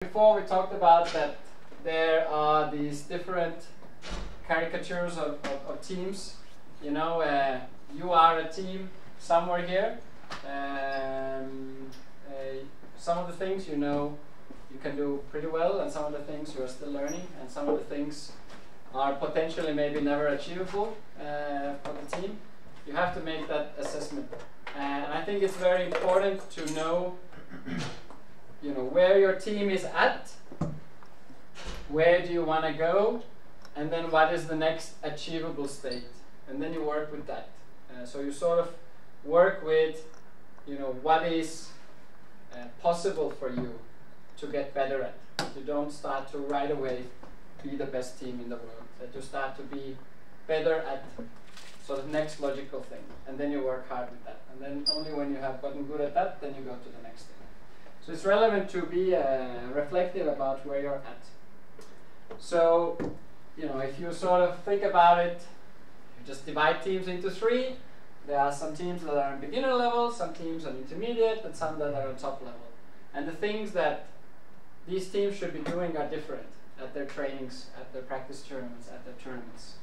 Before we talked about that there are these different caricatures of teams. You know, you are a team somewhere here. Some of the things you know you can do pretty well, and some of the things you are still learning, and some of the things are potentially maybe never achievable for the team. You have to make that assessment, and I think it's very important to know, you know, where your team is at, where do you want to go, and then what is the next achievable state, and then you work with that. So you sort of work with, you know, what is possible for you to get better at. You don't start to right away be the best team in the world. That you start to be better at sort of next logical thing, and then you work hard with that. And then only when you have gotten good at that, then you go to the next thing. So it's relevant to be reflective about where you're at. So, you know, if you sort of think about it, you just divide teams into three. There are some teams that are on beginner level, some teams on intermediate, and some that are on top level. And the things that these teams should be doing are different at their trainings, at their practice tournaments, at their tournaments.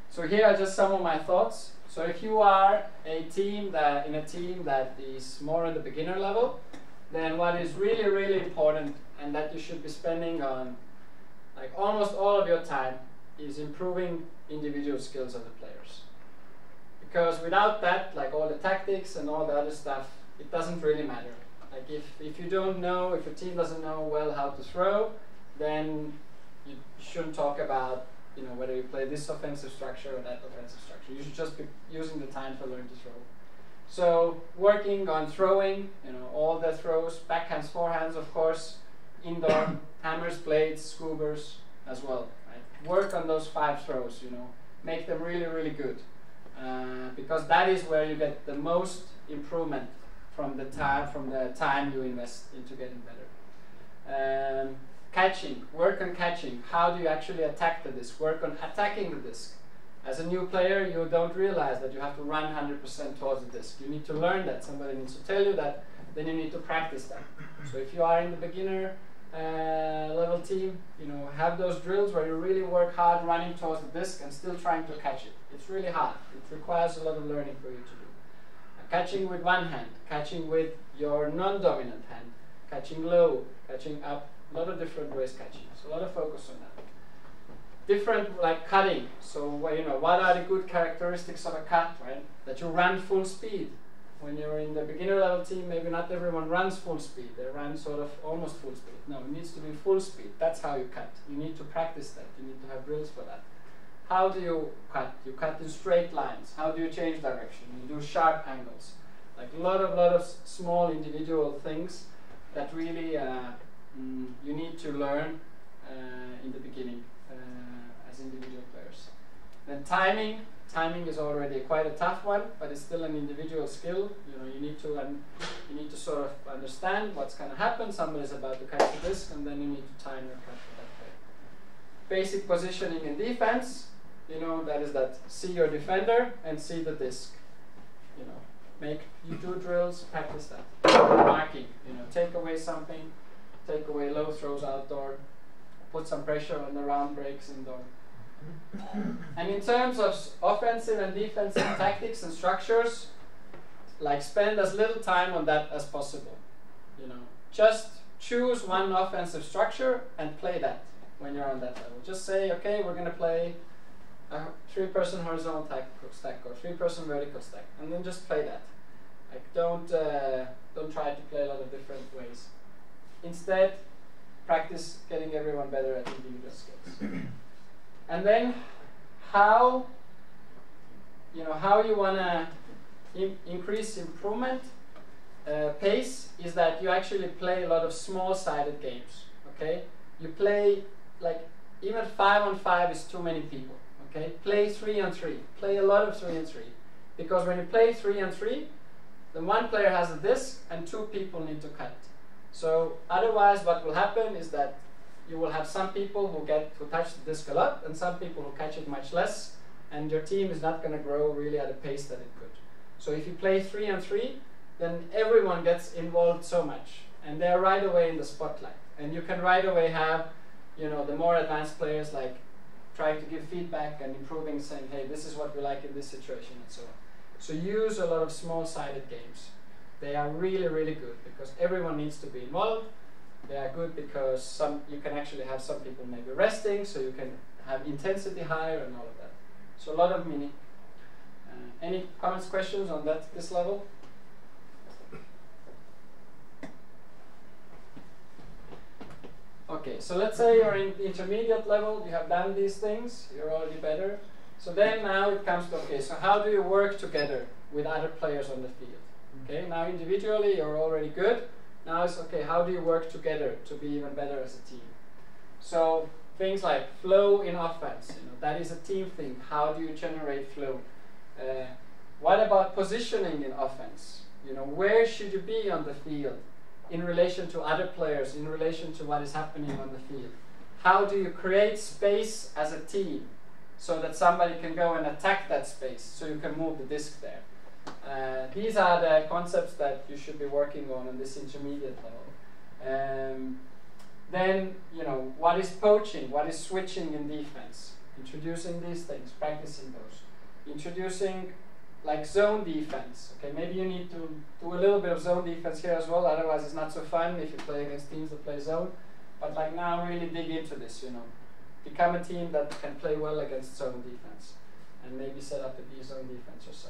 So here are just some of my thoughts. So if you are a team that is more on the beginner level, then what is really, really important, and that you should be spending on like almost all of your time, is improving individual skills of the players. Because without that, like all the tactics and all the other stuff, it doesn't really matter. Like if you don't know, if your team doesn't know well how to throw, then you shouldn't talk about, you know, whether you play this offensive structure or that offensive structure. You should just be using the time to learn to throw. So working on throwing, you know, all the throws, backhands, forehands, of course, indoor, hammers, blades, scoobers as well. Right? Work on those 5 throws, you know, make them really, really good. Because that is where you get the most improvement from the time you invest into getting better. Catching, work on catching. How do you actually attack the disc? Work on attacking the disc. As a new player, you don't realize that you have to run 100% towards the disc. You need to learn that. Somebody needs to tell you that. Then you need to practice that. So if you are in the beginner level team, you know, have those drills where you really work hard running towards the disc and still trying to catch it. It's really hard. It requires a lot of learning for you to do. Catching with one hand, catching with your non-dominant hand, catching low, catching up, a lot of different ways catching. So a lot of focus on that. Different, like cutting. So, well, you know, what are the good characteristics of a cut, right? That you run full speed. When you're in the beginner level team, maybe not everyone runs full speed. They run sort of almost full speed. No, it needs to be full speed. That's how you cut. You need to practice that. You need to have drills for that. How do you cut? You cut in straight lines. How do you change direction? You do sharp angles. Like a lot of small individual things that really you need to learn in the beginning as individual players. Then timing. Timing is already quite a tough one, but it's still an individual skill. You know, you need to sort of understand what's going to happen. Somebody's about to catch the disc, and then you need to time your catch that way. Basic positioning in defense. You know, that is that see your defender and see the disc. You know, you do drills, practice that. Marking. You know, take away something, take away low throws outdoor, put some pressure on the round breaks indoor. And in terms of offensive and defensive tactics and structures, like spend as little time on that as possible. You know, just choose one offensive structure and play that when you're on that level. Just say, okay, we're going to play a 3-person horizontal stack or 3-person vertical stack, and then just play that. Like don't try to play a lot of different ways. Instead, practice getting everyone better at individual skills. And then how you want to increase improvement pace is that you actually play a lot of small-sided games. Okay, you play like even 5-on-5 is too many people. Okay, play 3-on-3. Play a lot of 3-on-3, because when you play 3-on-3, then one player has a disc and 2 people need to cut. So otherwise, what will happen is that you will have some people who touch the disc a lot, and some people who catch it much less, and your team is not going to grow really at a pace that it could. So if you play 3-on-3, then everyone gets involved so much, and they're right away in the spotlight. And you can right away have, you know, the more advanced players like trying to give feedback and improving, saying, hey, this is what we like in this situation, and so on. So use a lot of small-sided games. They are really, really good because everyone needs to be involved. They are good because you can actually have some people maybe resting, so you can have intensity higher and all of that. So a lot of mini. Any comments, questions on this level? Okay, so let's say you're in intermediate level, you have done these things, you're already better. So then now it comes to, okay, so how do you work together with other players on the field? Okay, now individually you're already good. Now it's, okay, how do you work together to be even better as a team? So things like flow in offense, you know, that is a team thing. How do you generate flow? What about positioning in offense? You know, where should you be on the field in relation to other players, in relation to what is happening on the field? How do you create space as a team so that somebody can go and attack that space, so you can move the disc there? These are the concepts that you should be working on this intermediate level. Then, you know, what is poaching? What is switching in defense? Introducing these things, practicing those. Introducing like zone defense. Okay, maybe you need to do a little bit of zone defense here as well, otherwise it's not so fun if you play against teams that play zone. But like now really dig into this, you know. Become a team that can play well against zone defense and maybe set up a B-zone defense or so.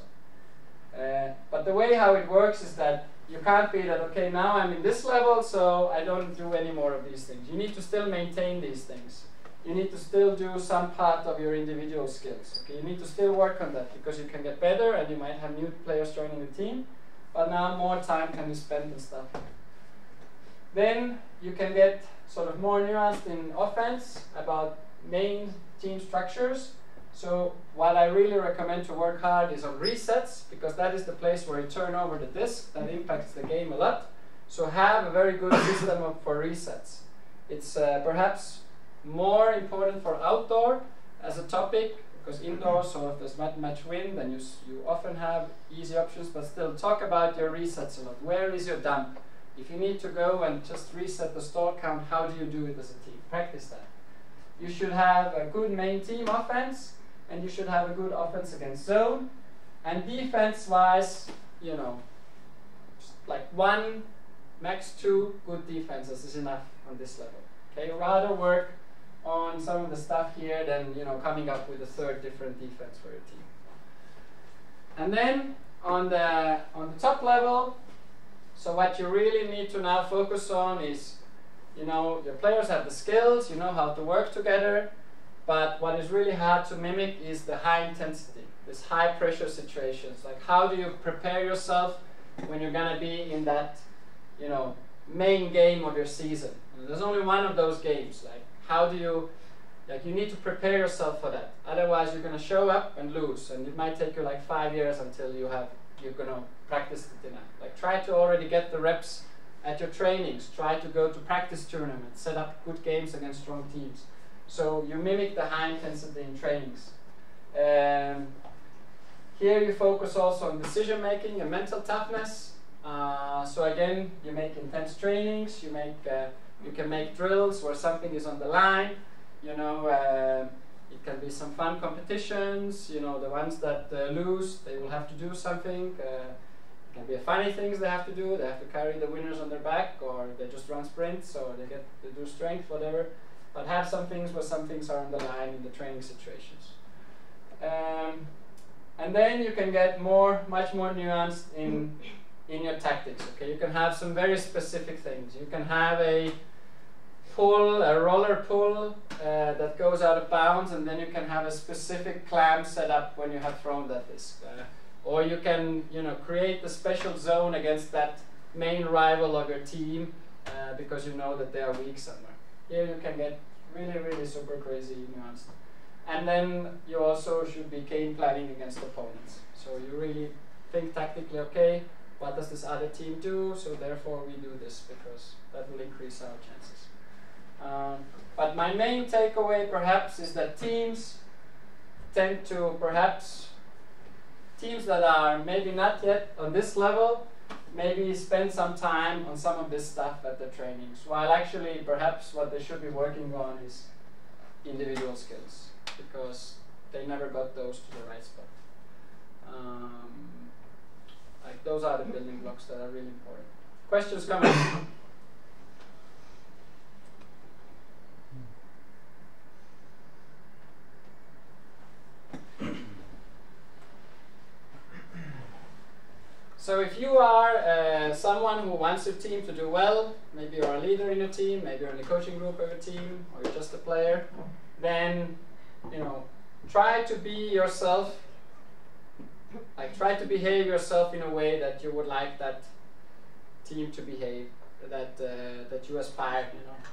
But the way how it works is that you can't be that, okay, now I'm in this level, so I don't do any more of these things. You need to still maintain these things. You need to still do some part of your individual skills. Okay, you need to still work on that because you can get better and you might have new players joining the team, but now more time can be spent and stuff. Then you can get sort of more nuanced in offense about main team structures. So what I really recommend to work hard is on resets, because that is the place where you turn over the disc. That impacts the game a lot. So have a very good system for resets. It's perhaps more important for outdoor as a topic, because indoors, so if there's not much wind, then you often have easy options, but still talk about your resets a lot. Where is your dump? If you need to go and just reset the stall count, how do you do it as a team? Practice that. You should have a good main team offense, and you should have a good offense against zone. And defense-wise, you know, like 1, max 2 good defenses is enough on this level. Okay, rather work on some of the stuff here than, you know, coming up with a third different defense for your team. And then on the top level, so what you really need to now focus on is, you know, your players have the skills, you know how to work together, but what is really hard to mimic is the high intensity, this high pressure situations. Like, how do you prepare yourself when you're gonna be in that, you know, main game of your season? And there's only one of those games. Like, how do you, like, you need to prepare yourself for that. Otherwise, you're gonna show up and lose, and it might take you like 5 years until you're gonna practice it enough. Like, try to already get the reps at your trainings. Try to go to practice tournaments. Set up good games against strong teams. So you mimic the high intensity in trainings. Here you focus also on decision making and mental toughness. So again, you make intense trainings. You can make drills where something is on the line. You know, it can be some fun competitions. You know, the ones that lose, they will have to do something. It can be funny things they have to do. They have to carry the winners on their back, or they just run sprints, or they do strength, whatever. But have some things where some things are on the line in the training situations. And then you can get much more nuanced in your tactics. Okay, you can have some very specific things. You can have a roller pull that goes out of bounds, and then you can have a specific clamp set up when you have thrown that disc. Or you can, you know, create the special zone against that main rival of your team because you know that they are weak somewhere. Here you can get really, really super crazy nuanced. And then you also should be game planning against opponents. So you really think tactically, okay, what does this other team do? So therefore we do this, because that will increase our chances. But my main takeaway perhaps is that teams tend to, teams that are maybe not yet on this level, maybe spend some time on some of this stuff at the trainings, while actually perhaps what they should be working on is individual skills, because they never got those to the right spot. Like those are the building blocks that are really important. Questions, comments? So if you are someone who wants your team to do well, maybe you're a leader in your team, maybe you're in the coaching group of your team, or you're just a player, then try to be yourself. Like try to behave yourself in a way that you would like that team to behave, that you aspire.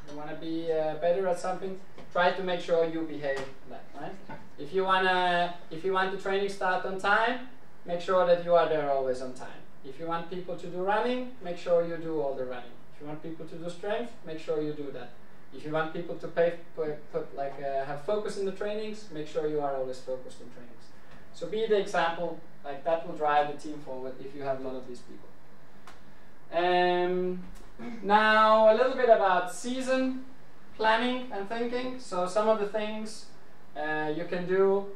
You want to be better at something. Try to make sure you behave that, right? If you want the training start on time, make sure that you are there always on time. If you want people to do running, make sure you do all the running. If you want people to do strength, make sure you do that. If you want people to have focus in the trainings, make sure you are always focused in trainings. So be the example. Like that will drive the team forward if you have a lot of these people. Now a little bit about season planning and thinking. So some of the things you can do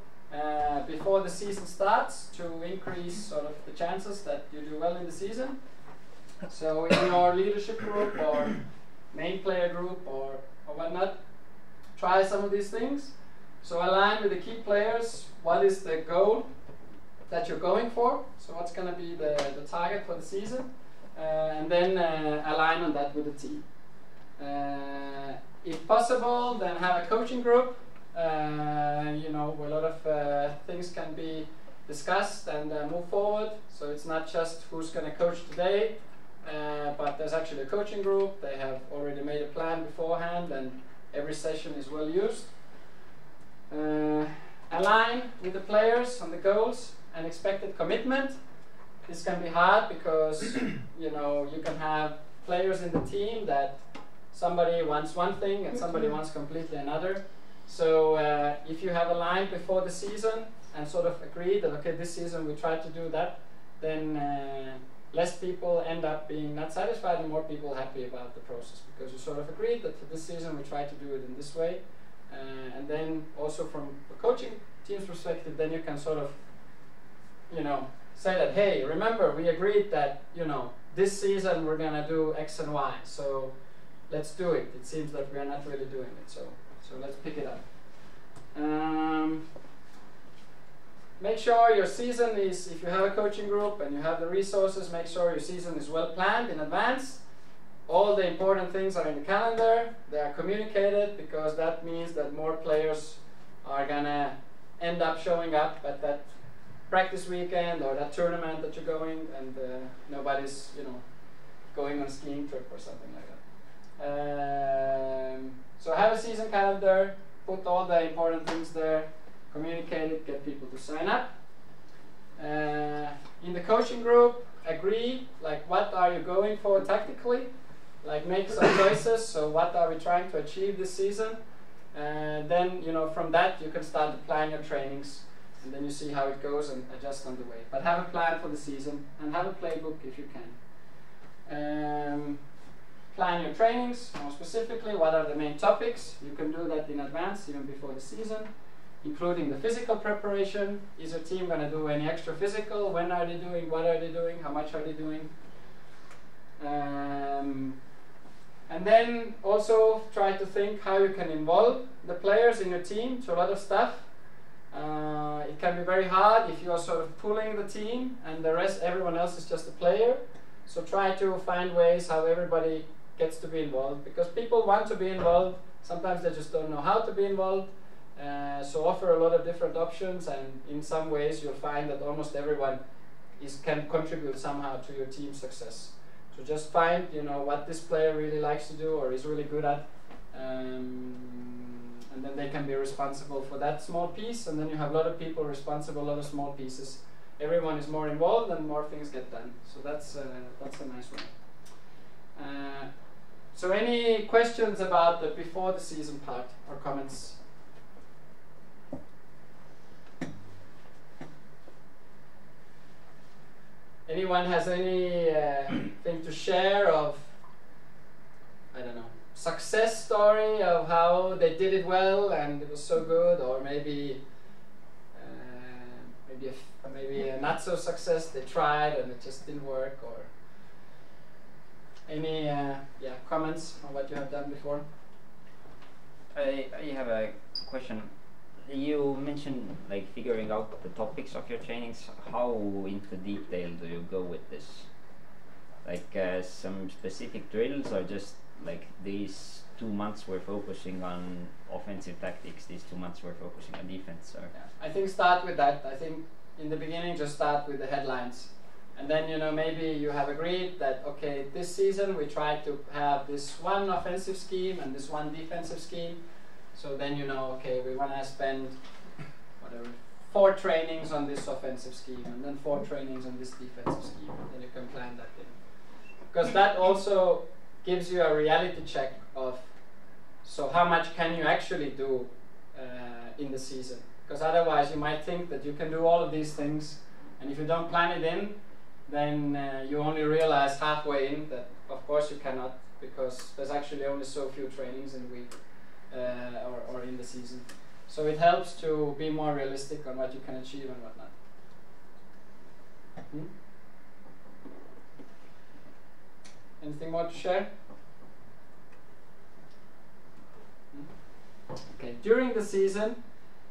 before the season starts to increase sort of the chances that you do well in the season. So in your leadership group or main player group or whatnot, try some of these things. So align with the key players. What is the goal that you're going for? So what's going to be the target for the season? And then align on that with the team. If possible, then have a coaching group. Where a lot of things can be discussed and move forward. So it's not just who's going to coach today, but there's actually a coaching group. They have already made a plan beforehand, and every session is well used. Align with the players on the goals and expected commitment. This can be hard because you can have players in the team that somebody wants one thing and somebody wants completely another. So if you have aligned before the season and sort of agreed that okay, this season we try to do that, then less people end up being not satisfied and more people happy about the process, because you sort of agreed that for this season we try to do it in this way. And then also from the coaching team's perspective, then you can sort of say that, hey, remember we agreed that this season we're gonna do X and Y, so let's do it. It seems that we are not really doing it, so let's pick it up. Make sure your season is, if you have a coaching group and you have the resources, make sure your season is well planned in advance. All the important things are in the calendar. They are communicated, because that means that more players are gonna end up showing up at that practice weekend or that tournament that you're going, and nobody's going on a skiing trip or something like that. So have a season calendar, put all the important things there, communicate it, get people to sign up. In the coaching group, agree, like what are you going for tactically? Like make some choices, so what are we trying to achieve this season? And then, from that you can start to plan your trainings, and then you see how it goes and adjust on the way. But have a plan for the season, and have a playbook if you can. Plan your trainings, more specifically, what are the main topics? You can do that in advance, even before the season, including the physical preparation. Is your team going to do any extra physical? When are they doing? What are they doing? How much are they doing? And then also try to think how you can involve the players in your team to a lot of stuff. It can be very hard if you are sort of pulling the team and everyone else is just a player. So try to find ways how everybody gets to be involved, because people want to be involved. Sometimes they just don't know how to be involved. So offer a lot of different options, and in some ways you'll find that almost everyone can contribute somehow to your team's success. So just find what this player really likes to do or is really good at, and then they can be responsible for that small piece, and then you have a lot of people responsible for a lot of small pieces. Everyone is more involved and more things get done. So that's a nice one. So any questions about the before the season part or comments? Anyone has any thing to share of, I don't know, success story of how they did it well and it was so good, or maybe maybe a not so success, they tried and it just didn't work, or any comments on what you have done before? I have a question. You mentioned like figuring out the topics of your trainings. How into detail do you go with this? Like some specific drills, or just like these 2 months we're focusing on offensive tactics, these 2 months we're focusing on defense? Or I think start with that. I think in the beginning just start with the headlines. And then, you know, maybe you have agreed that, okay, this season we try to have this one offensive scheme and this one defensive scheme. So then you know, okay, we want to spend, whatever, 4 trainings on this offensive scheme and then 4 trainings on this defensive scheme. Then you can plan that in. Because that also gives you a reality check of, so how much can you actually do in the season? Because otherwise you might think that you can do all of these things, and if you don't plan it in, then you only realize halfway in that of course you cannot, because there's actually only so few trainings in a week or in the season. So it helps to be more realistic on what you can achieve and what not. Anything more to share? Okay, during the season,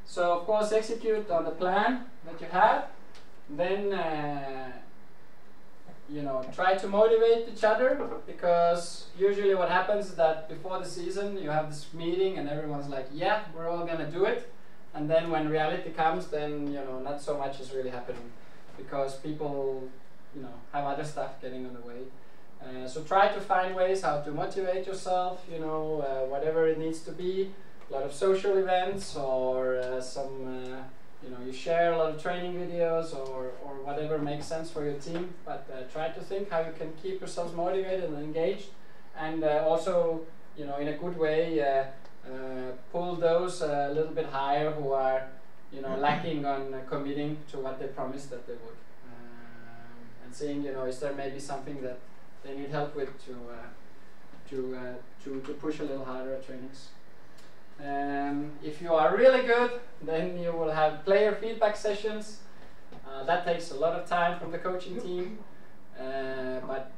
so of course execute on the plan that you have, then you know, try to motivate each other, because usually what happens is that before the season you have this meeting and everyone's like, yeah, we're all gonna do it, and then when reality comes, then you know, not so much is really happening, because people, you know, have other stuff getting in the way. So try to find ways how to motivate yourself, you know, whatever it needs to be. A lot of social events, or you know, you share a lot of training videos, or whatever makes sense for your team. But try to think how you can keep yourselves motivated and engaged, and also, you know, in a good way, pull those a little bit higher who are, you know, lacking on committing to what they promised that they would, and seeing, you know, is there maybe something that they need help with to push a little harder at trainings. If you are really good, then you will have player feedback sessions. That takes a lot of time from the coaching team, but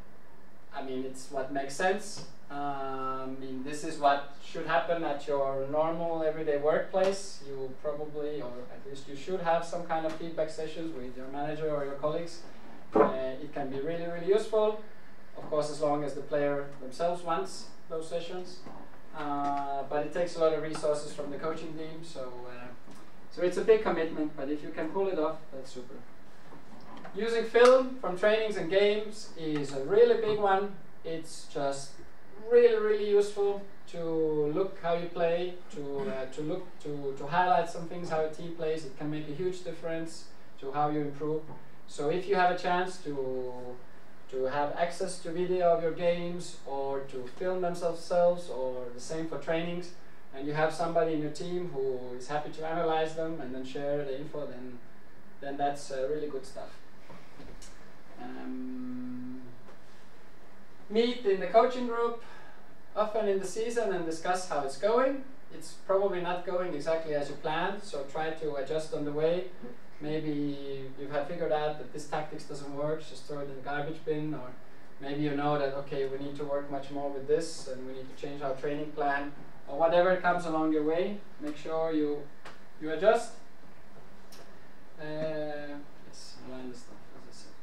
I mean, it's what makes sense. I mean, this is what should happen at your normal everyday workplace. You probably, or at least you should, have some kind of feedback sessions with your manager or your colleagues. It can be really, really useful, of course, as long as the player themselves wants those sessions. But it takes a lot of resources from the coaching team, so it's a big commitment, but if you can pull it off, that's super. Using film from trainings and games is a really big one. It's just really, really useful to look how you play, to highlight some things, how a team plays. It can make a huge difference to how you improve. So if you have a chance to have access to video of your games, or to film themselves, or the same for trainings, and you have somebody in your team who is happy to analyze them and then share the info, then that's really good stuff. Meet in the coaching group often in the season and discuss how it's going. It's probably not going exactly as you planned, so try to adjust on the way. Maybe you have figured out that this tactics doesn't work, just throw it in the garbage bin, or maybe you know that, okay, we need to work much more with this and we need to change our training plan, or whatever comes along your way. Make sure you adjust. Yes, align the stuff, as I said.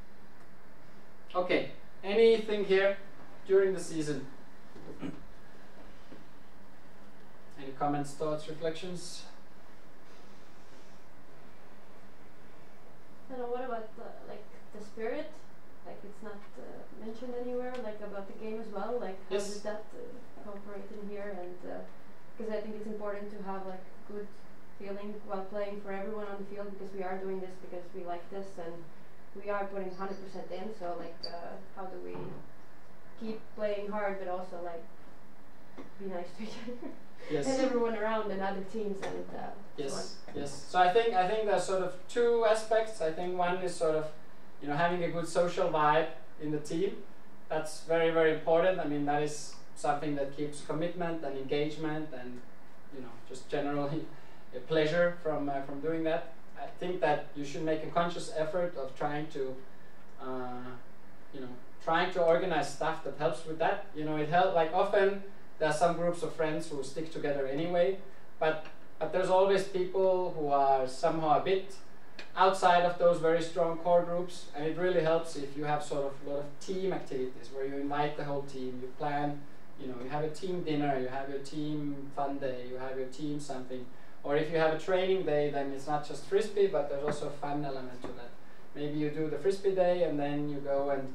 Okay, anything here during the season? Any comments, thoughts, reflections? I don't know, what about like the spirit? Like, it's not mentioned anywhere, like about the game as well. Like, how Yes. does that incorporate in here? And because I think it's important to have like good feeling while playing for everyone on the field, because we are doing this because we like this and we are putting 100% in. So like, how do we keep playing hard but also like be nice to each other? Yes. And everyone around and other teams and Yes, yes. So I think there's sort of two aspects. I think one is sort of you know, having a good social vibe in the team. That's very, very important. I mean, that is something that keeps commitment and engagement and, you know, just generally a pleasure from doing that. I think that you should make a conscious effort of trying to, you know, trying to organize stuff that helps with that. You know, it helps. Like often there are some groups of friends who stick together anyway, but there's always people who are somehow a bit outside of those very strong core groups, and it really helps if you have sort of a lot of team activities where you invite the whole team, you plan, you know, you have a team dinner, you have your team fun day, you have your team something, or if you have a training day, then it's not just frisbee, but there's also a fun element to that. Maybe you do the frisbee day and then you go and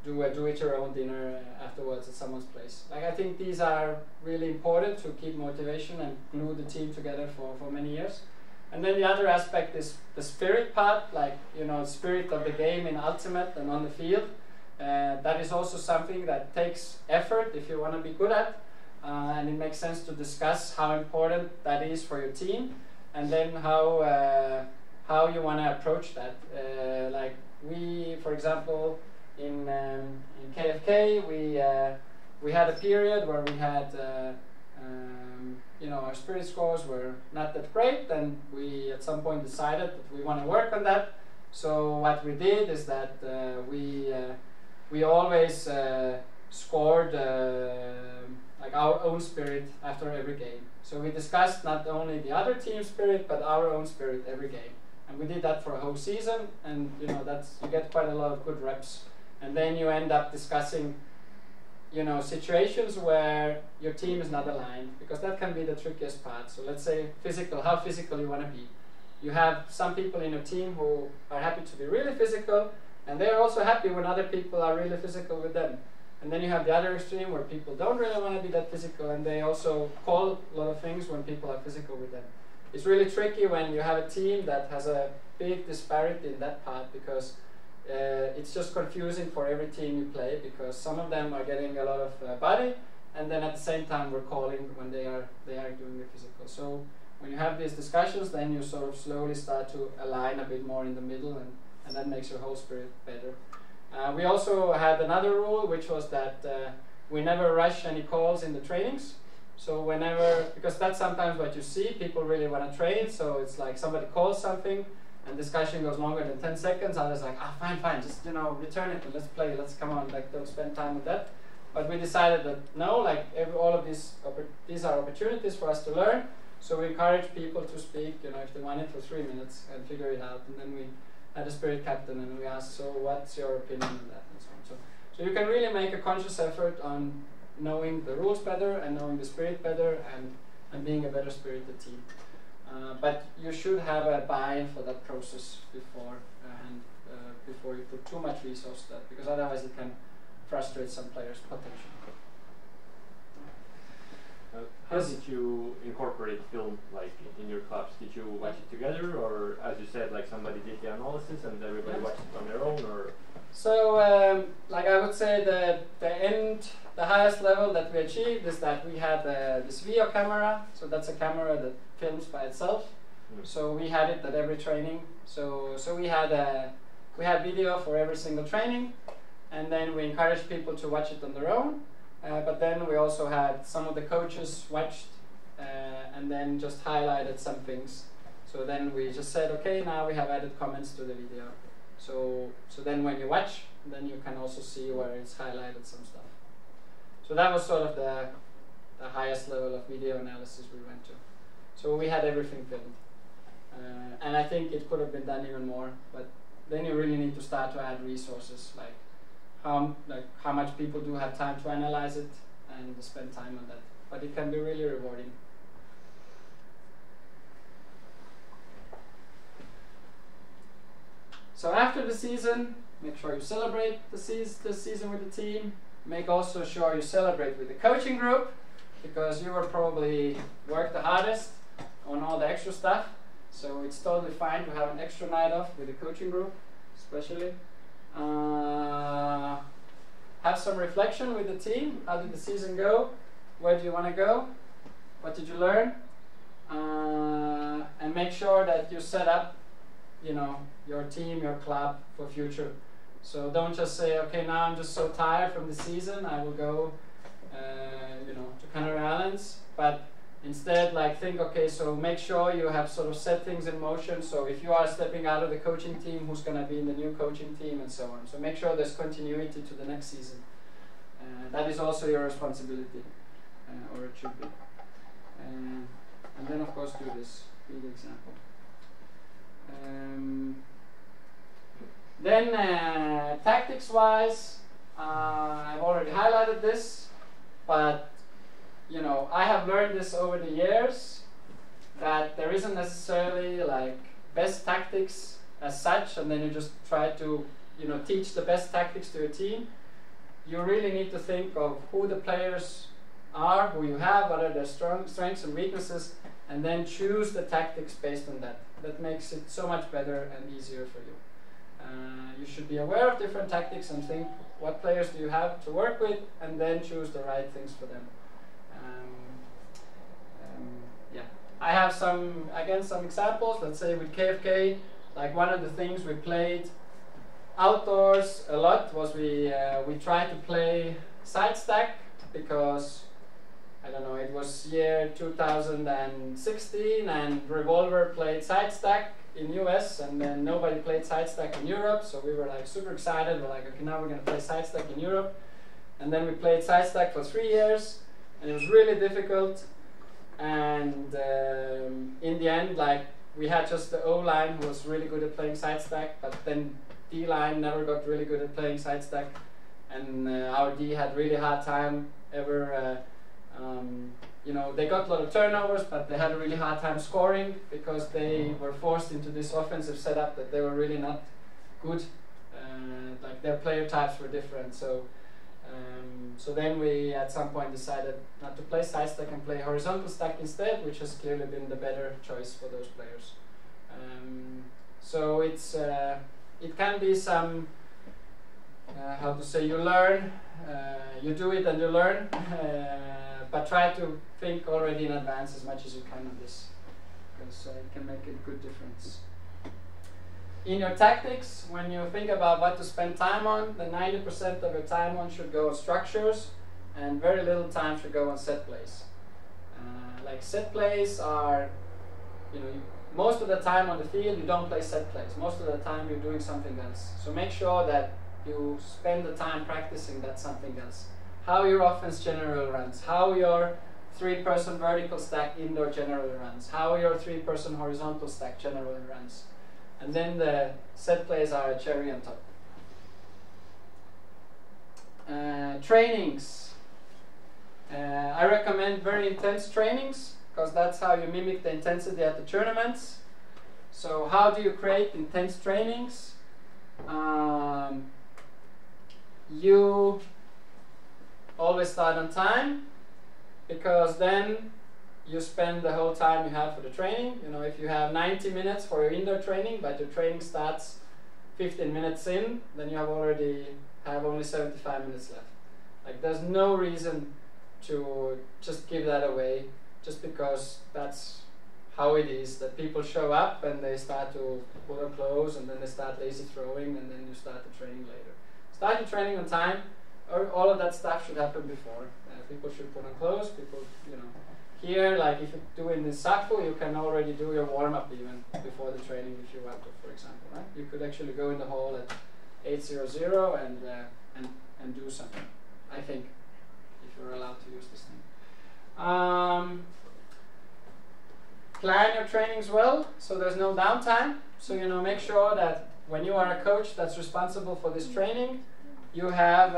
do a do-it-your-own dinner afterwards at someone's place. Like, I think these are really important to keep motivation and glue the team together for many years. And then the other aspect is the spirit part, like, you know, spirit of the game in Ultimate and on the field. That is also something that takes effort if you want to be good at, and it makes sense to discuss how important that is for your team, and then how you want to approach that. Like we, for example, in KFK, we had a period where we had you know, our spirit scores were not that great, and we at some point decided that we want to work on that. So what we did is that we always scored like our own spirit after every game. So we discussed not only the other team's spirit but our own spirit every game, and we did that for a whole season. And you know, that's, you get quite a lot of good reps, and then you end up discussing, you know, situations where your team is not aligned, because that can be the trickiest part. So let's say physical, how physical you want to be. You have some people in your team who are happy to be really physical, and they're also happy when other people are really physical with them. And then you have the other extreme where people don't really want to be that physical, and they also call a lot of things when people are physical with them. It's really tricky when you have a team that has a big disparity in that part, because it's just confusing for every team you play, because some of them are getting a lot of body, and then at the same time we're calling when they are doing the physical. So when you have these discussions, then you sort of slowly start to align a bit more in the middle, and that makes your whole spirit better. We also had another rule, which was that we never rush any calls in the trainings. So whenever, because that's sometimes what you see, people really want to train, so it's like somebody calls something, and discussion goes longer than 10 seconds, others like, fine, just, you know, return it and let's play, let's come on, like, don't spend time with that. But we decided that no, like, all of these are opportunities for us to learn, so we encourage people to speak, you know, if they want it for 3 minutes and figure it out. And then we had a spirit captain and we asked, so what's your opinion on that, and so on. So you can really make a conscious effort on knowing the rules better and knowing the spirit better, and being a better spirited team. But you should have a buy-in for that process before you put too much resource to that, because otherwise it can frustrate some players potentially. How did you incorporate film, like, in your clubs? Did you watch it together, or as you said, like, somebody did the analysis and everybody watched it on their own, or? So, like, I would say the highest level that we achieved is that we had this video camera. So that's a camera that films by itself. So we had it at every training. So we had video for every single training, and then we encouraged people to watch it on their own. But then we also had some of the coaches watched and then just highlighted some things. So then we just said, okay, now we have added comments to the video. So then when you watch, then you can also see where it's highlighted some stuff. So that was sort of the highest level of video analysis we went to. So we had everything filmed. And I think it could have been done even more, but then you really need to start to add resources, like how much people do have time to analyze it and spend time on that. But it can be really rewarding. So after the season, make sure you celebrate the season with the team. Make also sure you celebrate with the coaching group, because you will probably work the hardest on all the extra stuff. So it's totally fine to have an extra night off with the coaching group, especially. Have some reflection with the team. How did the season go? Where do you want to go? What did you learn? And make sure that you set up, you know, your team, your club for future. So don't just say, okay, now I'm just so tired from the season, I will go, to Canary Islands. But instead, like, think, okay, so make sure you have sort of set things in motion. So if you are stepping out of the coaching team, who's going to be in the new coaching team, and so on. So make sure there's continuity to the next season. That is also your responsibility, or it should be. And then, of course, do this. Be the example. Then tactics-wise, I've already highlighted this, but I have learned this over the years that there isn't necessarily like best tactics as such, and then you just try to teach the best tactics to your team. You really need to think of who the players are, who you have, what are their strengths and weaknesses, and then choose the tactics based on that. That makes it so much better and easier for you. You should be aware of different tactics and think what players do you have to work with, and then choose the right things for them. I have some examples. Let's say with KFK, like one of the things we played outdoors a lot was we tried to play side stack, because I don't know, it was year 2016 and Revolver played side stack in US, and then nobody played side stack in Europe, so we were like super excited. We're like, okay, now we're going to play side stack in Europe. And then we played side stack for 3 years, and it was really difficult. And in the end, like, we had just the O-line who was really good at playing side stack, but then D-line never got really good at playing side stack, and our D had really hard time ever. They got a lot of turnovers, but they had a really hard time scoring because they were forced into this offensive setup that they were really not good. Like, their player types were different. So then we at some point decided not to play side stack and play horizontal stack instead, which has clearly been the better choice for those players. So it can be some, you learn, you do it and you learn, but try to think already in advance as much as you can on this, because it can make a good difference. In your tactics, when you think about what to spend time on, the 90% of your time on should go on structures, and very little time should go on set plays. Like, set plays are, most of the time on the field you don't play set plays. Most of the time you're doing something else. So make sure that you spend the time practicing that something else. How your offense generally runs, how your 3-person vertical stack indoor generally runs, how your 3-person horizontal stack generally runs. And then the set plays are a cherry on top. Trainings. I recommend very intense trainings, because that's how you mimic the intensity at the tournaments. So how do you create intense trainings? You always start on time, because then you spend the whole time you have for the training. If you have 90 minutes for your indoor training, but your training starts 15 minutes in, then you have only 75 minutes left. Like, there's no reason to just give that away, just because that's how it is, that people show up and they start to put on clothes, and then they start lazy throwing, and then you start the training later. Start your training on time. All of that stuff should happen before. People should put on clothes. People, here, like, if you do in the SAFU, you can already do your warm-up even before the training if you want to, for example, right? You could actually go in the hall at 8:00 and do something, I think, if you're allowed to use this thing. Plan your trainings well, so there's no downtime. So, make sure that when you are a coach that's responsible for this training, you have,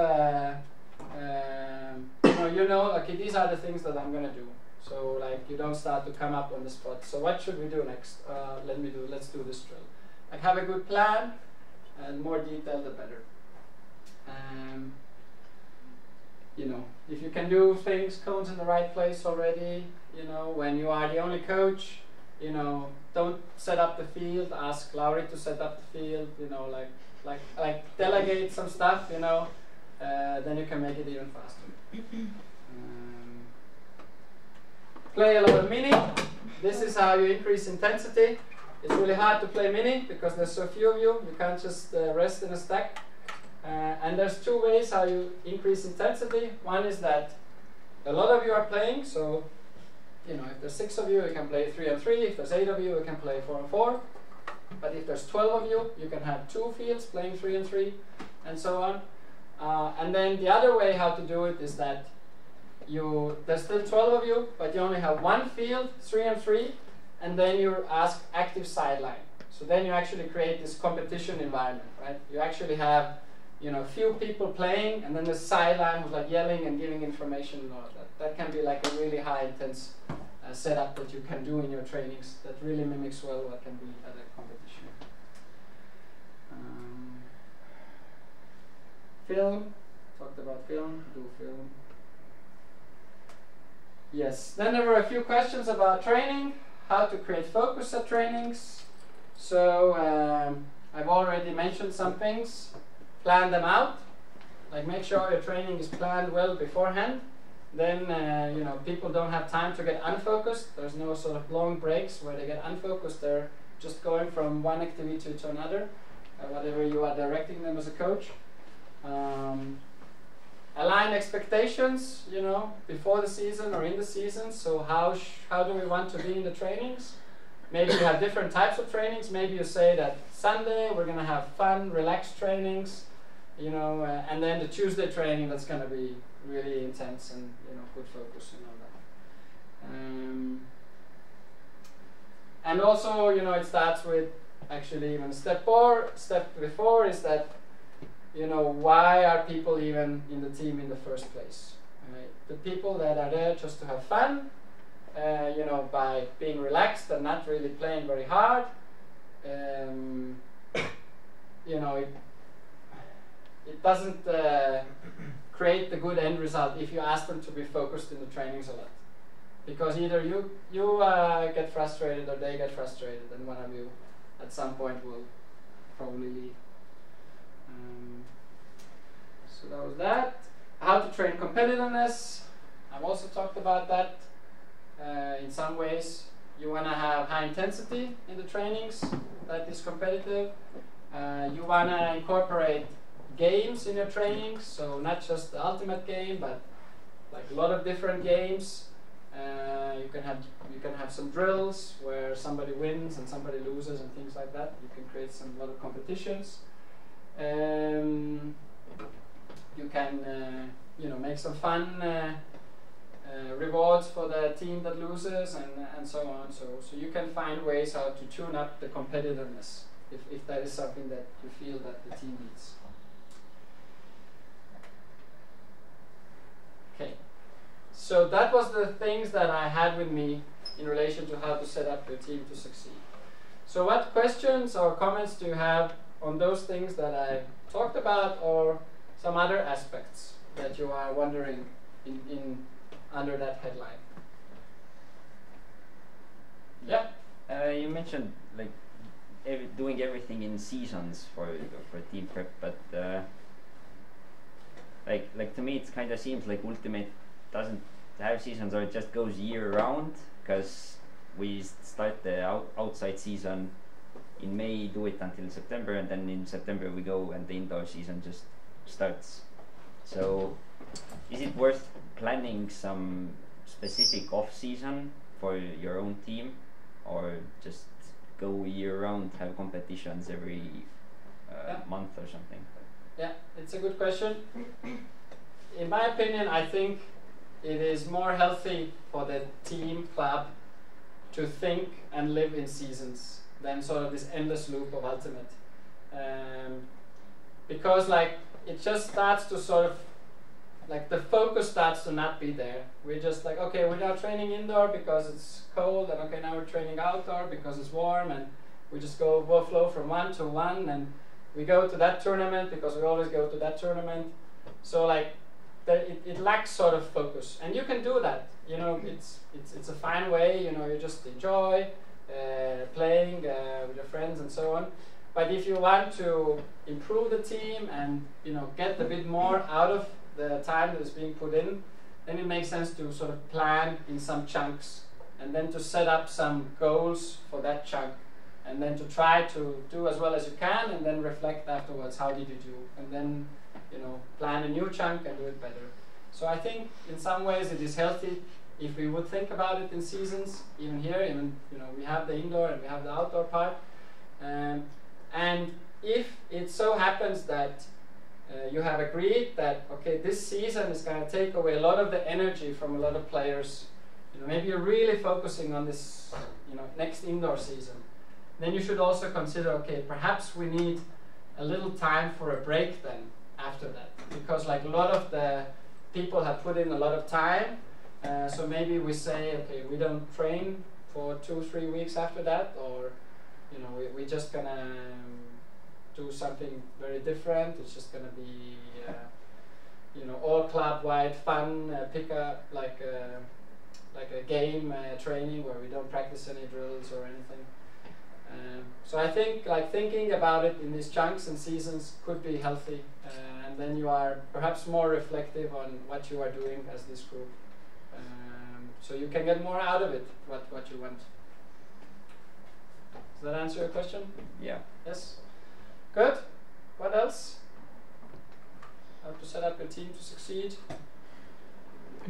okay, these are the things that I'm going to do. So, like, you don't start to come up on the spot. So what should we do next? Let's do this drill. Like, have a good plan, and more detail, the better. If you can do things, cones in the right place already, when you are the only coach, don't set up the field, ask Lauri to set up the field, like delegate some stuff, then you can make it even faster. Play a lot of mini. This is how you increase intensity. It's really hard to play mini because there's so few of you. You can't just rest in a stack. And there's two ways how you increase intensity. One is that a lot of you are playing, so if there's 6 of you, you can play 3 and 3. If there's 8 of you, you can play 4 and 4. But if there's 12 of you, you can have 2 fields playing 3 and 3, and so on. And then the other way how to do it is that there's still 12 of you, but you only have 1 field, 3 and 3, and then you ask active sideline. So then you actually create this competition environment, right? You actually have few people playing, and then the sideline who's like yelling and giving information and all of that. That can be like a really high intense setup that you can do in your trainings that really mimics well what can be at a competition. Film, talked about film, do film. Yes, then there were a few questions about training, how to create focus at trainings. So I've already mentioned some things. Plan them out, like make sure your training is planned well beforehand. Then people don't have time to get unfocused. There's no sort of long breaks where they get unfocused. They're just going from one activity to another, whatever you are directing them as a coach. Align expectations, before the season or in the season. So how do we want to be in the trainings? Maybe you have different types of trainings. Maybe you say that Sunday we're going to have fun, relaxed trainings, and then the Tuesday training that's going to be really intense and good focus and all that. And also, it starts with actually even step before is that why are people even in the team in the first place? Right? The people that are there just to have fun, by being relaxed and not really playing very hard, it doesn't create the good end result if you ask them to be focused in the trainings a lot. Because either you get frustrated or they get frustrated, and one of you at some point will probably leave. So that was that. How to train competitiveness. I've also talked about that. In some ways, you want to have high intensity in the trainings that is competitive. You want to incorporate games in your trainings, so not just the ultimate game, but like a lot of different games. You can have some drills where somebody wins and somebody loses and things like that. You can create a lot of competitions. You can make some fun rewards for the team that loses and so on. So you can find ways how to tune up the competitiveness if that is something that you feel that the team needs. Okay, so that was the things that I had with me in relation to how to set up your team to succeed. So what questions or comments do you have on those things that I talked about, or some other aspects that you are wondering in under that headline? Yeah? You mentioned like doing everything in seasons for team prep, but like to me it kind of seems like Ultimate doesn't have seasons, or it just goes year round, because we start the outside season in May, do it until September, and then in September we go and the indoor season just starts. So is it worth planning some specific off season for your own team, or just go year round, have competitions every month or something? Yeah, it's a good question. In my opinion, I think it is more healthy for the team club to think and live in seasons than sort of this endless loop of Ultimate, because like it just starts to sort of like the focus starts to not be there. We're just like, okay, we're now training indoor because it's cold, and okay, now we're training outdoor because it's warm, and we just go flow from one to one, and we go to that tournament because we always go to that tournament. So like it lacks sort of focus, and you can do that. It's a fine way. You just enjoy playing with your friends and so on. But if you want to improve the team and get a bit more out of the time that is being put in, then it makes sense to sort of plan in some chunks, and then to set up some goals for that chunk. and then to try to do as well as you can, and then reflect afterwards, how did you do, and then plan a new chunk and do it better. So I think in some ways it is healthy if we would think about it in seasons. Even here, we have the indoor and we have the outdoor part, and if it so happens that you have agreed that okay, this season is going to take away a lot of the energy from a lot of players, maybe you're really focusing on this next indoor season, then you should also consider, okay, perhaps we need a little time for a break then after that, because like a lot of the people have put in a lot of time, so maybe we say, okay, we don't train for 2-3 weeks after that, or we're just gonna do something very different. It's just gonna be all club-wide fun, pick up like a game training where we don't practice any drills or anything. So I think thinking about it in these chunks and seasons could be healthy, and then you are perhaps more reflective on what you are doing as this group, so you can get more out of it, what you want. Does that answer your question? Yeah. Yes? Good. What else? How to set up a team to succeed?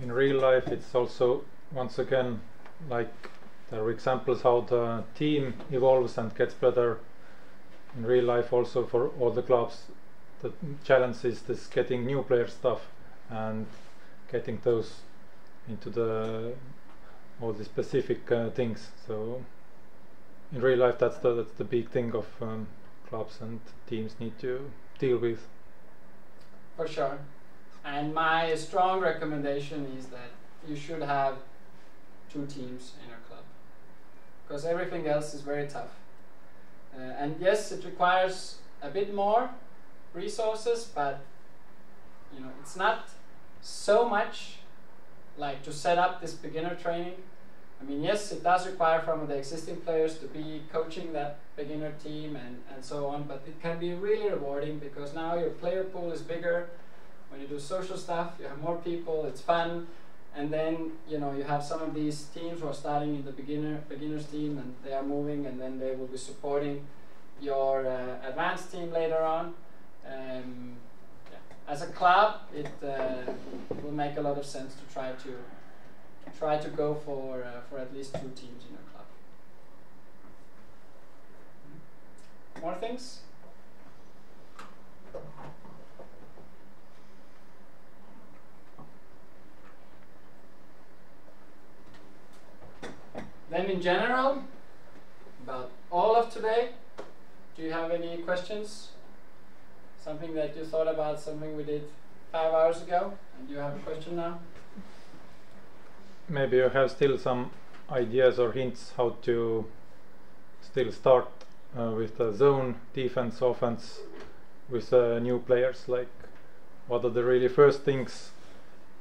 In real life, it's also, once again, like there are examples how the team evolves and gets better. In real life also for all the clubs, the challenge is this getting new player stuff and getting those into all the specific things. So in real life, that's the big thing of clubs and teams need to deal with. For sure. And my strong recommendation is that you should have 2 teams in your club, because everything else is very tough. And yes, it requires a bit more resources, but it's not so much like to set up this beginner training. I mean, yes, it does require from the existing players to be coaching that beginner team and so on, but it can be really rewarding because now your player pool is bigger. When you do social stuff, you have more people, it's fun, and then you have some of these teams who are starting in the beginners team, and they are moving, and then they will be supporting your advanced team later on. As a club, it will make a lot of sense to try to go for at least 2 teams in your club. More things? Then in general, about all of today, do you have any questions? Something that you thought about, something we did 5 hours ago, and you have a question now? Maybe you have still some ideas or hints how to still start with the zone, defense, offense with new players. Like, what are the really first things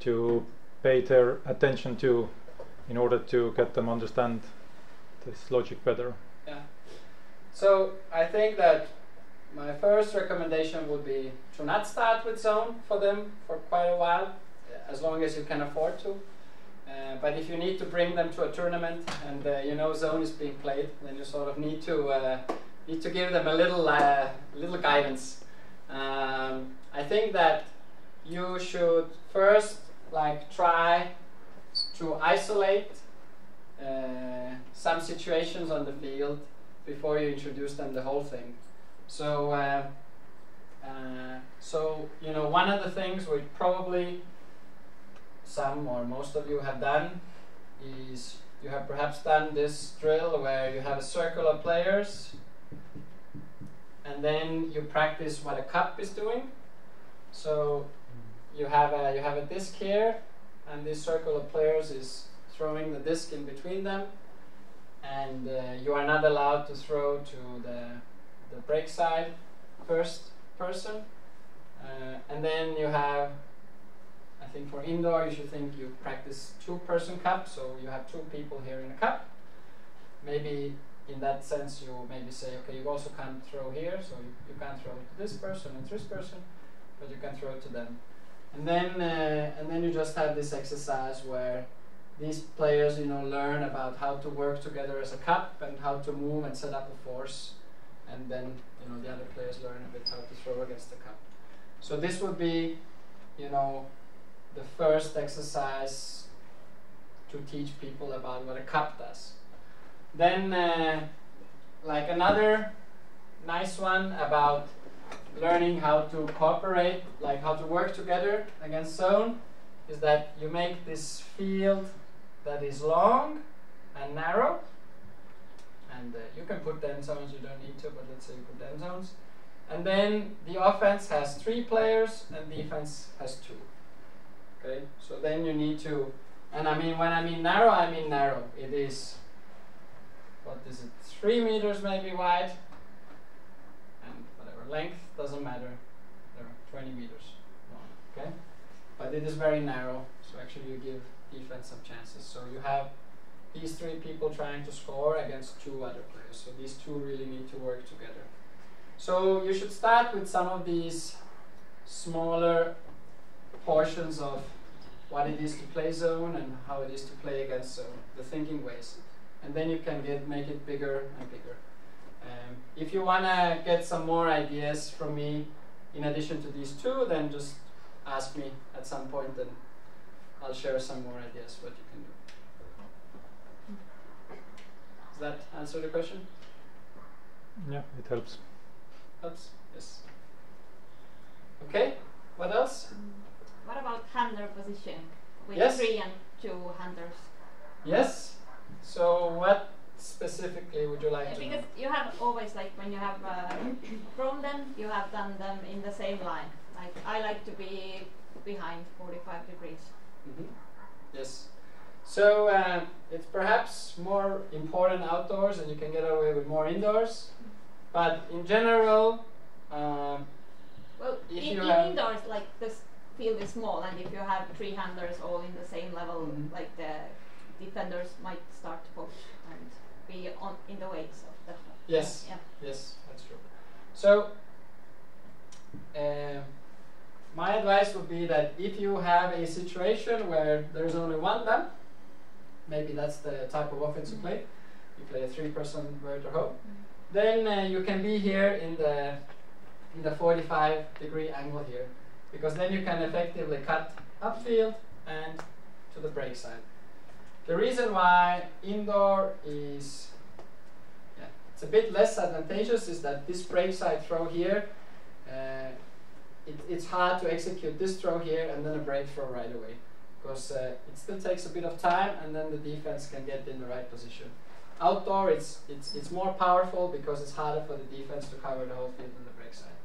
to pay their attention to in order to get them understand this logic better? Yeah. So I think that my first recommendation would be to not start with zone for them for quite a while, as long as you can afford to. But if you need to bring them to a tournament and zone is being played, then you sort of need to give them a little guidance. I think that you should first try to isolate some situations on the field before you introduce them the whole thing. So one of the things we probably some or most of you have done is you have perhaps done this drill where you have a circle of players and then you practice what a cup is doing. So you have a disc here, and this circle of players is throwing the disc in between them, and you are not allowed to throw to the break side first person, and then you have, I think for indoor you should think you practice 2-person cup, so you have 2 people here in a cup. Maybe in that sense you maybe say, okay, you also can't throw here, so you can't throw to this person and this person, but you can throw to them. And then you just have this exercise where these players, learn about how to work together as a cup and how to move and set up a force, and then the other players learn a bit how to throw against the cup. So this would be, the first exercise to teach people about what a cup does. Then, like another nice one about learning how to cooperate, like how to work together against zone, is that you make this field that is long and narrow, and you can put end zones, you don't need to, but let's say you put end zones. And then the offense has 3 players and defense has 2. Okay, so then you need to, and when I mean narrow, it is, what is it, 3 meters maybe wide, and whatever length, doesn't matter, there are 20 meters long, okay? But it is very narrow, so actually you give defense some chances. So you have these 3 people trying to score against 2 other players, so these 2 really need to work together. So you should start with some of these smaller portions of what it is to play zone and how it is to play against zone, the thinking ways. And then you can make it bigger and bigger. If you want to get some more ideas from me in addition to these 2, then just ask me at some point and I'll share some more ideas what you can do. Does that answer the question? Yeah, it helps. Helps? Yes. Okay, what else? What about handler position with Yes. 3 and 2 handlers? Yes. So what specifically would you like to know? Because you have always, like when you have thrown them, you have done them in the same line. Like I like to be behind 45 degrees. Yes. So it's perhaps more important outdoors, and you can get away with more indoors. But in general, well, if in you have indoors, like this field is small, and if you have 3 handlers all in the same level, like the defenders might start to poach and be in the ways of the. Yes. Yeah. Yes, that's true. So my advice would be that if you have a situation where there's only one dam, maybe that's the type of offense you play. You play a 3-person Werder Ho. Then you can be here in the 45-degree angle here, because then you can effectively cut upfield and to the break side. The reason why indoor is it's a bit less advantageous is that this break side throw here, it's hard to execute this throw here and then a break throw right away, because it still takes a bit of time and then the defense can get in the right position. Outdoor, it's more powerful because it's harder for the defense to cover the whole field on the break side.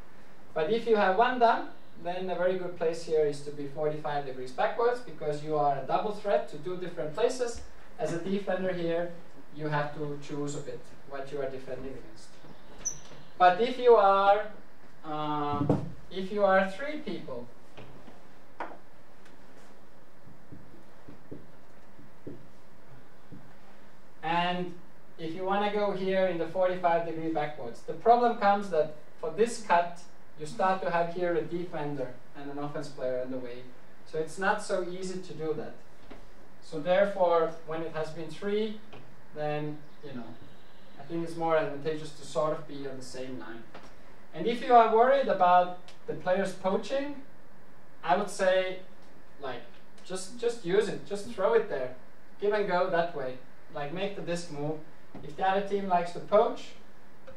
But if you have one dam, then a very good place here is to be 45 degrees backwards, because you are a double threat to 2 different places. As a defender here, you have to choose a bit what you are defending against. But if you are 3 people, and if you want to go here in the 45-degree backwards, the problem comes that for this cut, you start to have here a defender and an offense player in the way. So it's not so easy to do that. So therefore, when it has been 3, then, I think it's more advantageous to sort of be on the same line. And if you are worried about the players poaching, I would say, like, just use it. Just throw it there. Give and go that way. Like, make the disc move. If the other team likes to poach,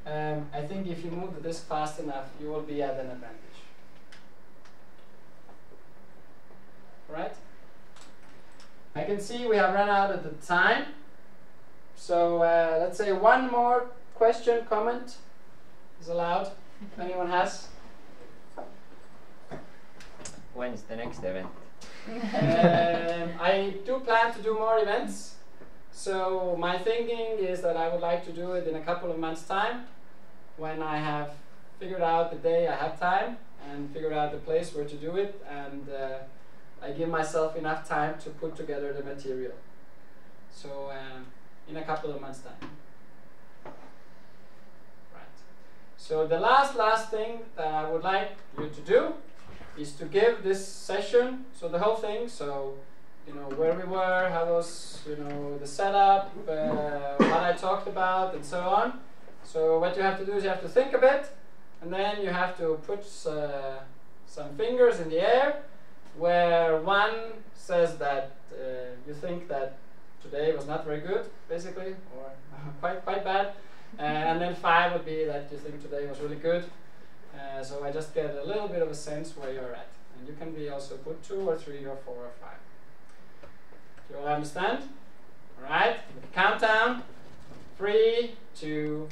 I think if you move the disc fast enough, you will be at an advantage. Right? I can see we have run out of the time. So let's say one more question, comment is allowed, if anyone has. When's the next event? I do plan to do more events. So my thinking is that I would like to do it in a couple of months' time, when I have figured out the day I have time and figured out the place where to do it, and I give myself enough time to put together the material. So in a couple of months' time. Right. So the last thing that I would like you to do is to give this session, so the whole thing, so you know, where we were, how was, you know, the setup, what I talked about, and so on. So what you have to do is you have to think a bit, and then you have to put some fingers in the air, where one says that you think that today was not very good, basically, or quite bad, and then 5 would be that you think today was really good. So I just get a little bit of a sense where you're at, and you can be also put 2 or 3 or 4 or 5. Do you all understand? All right, countdown. 3, 2.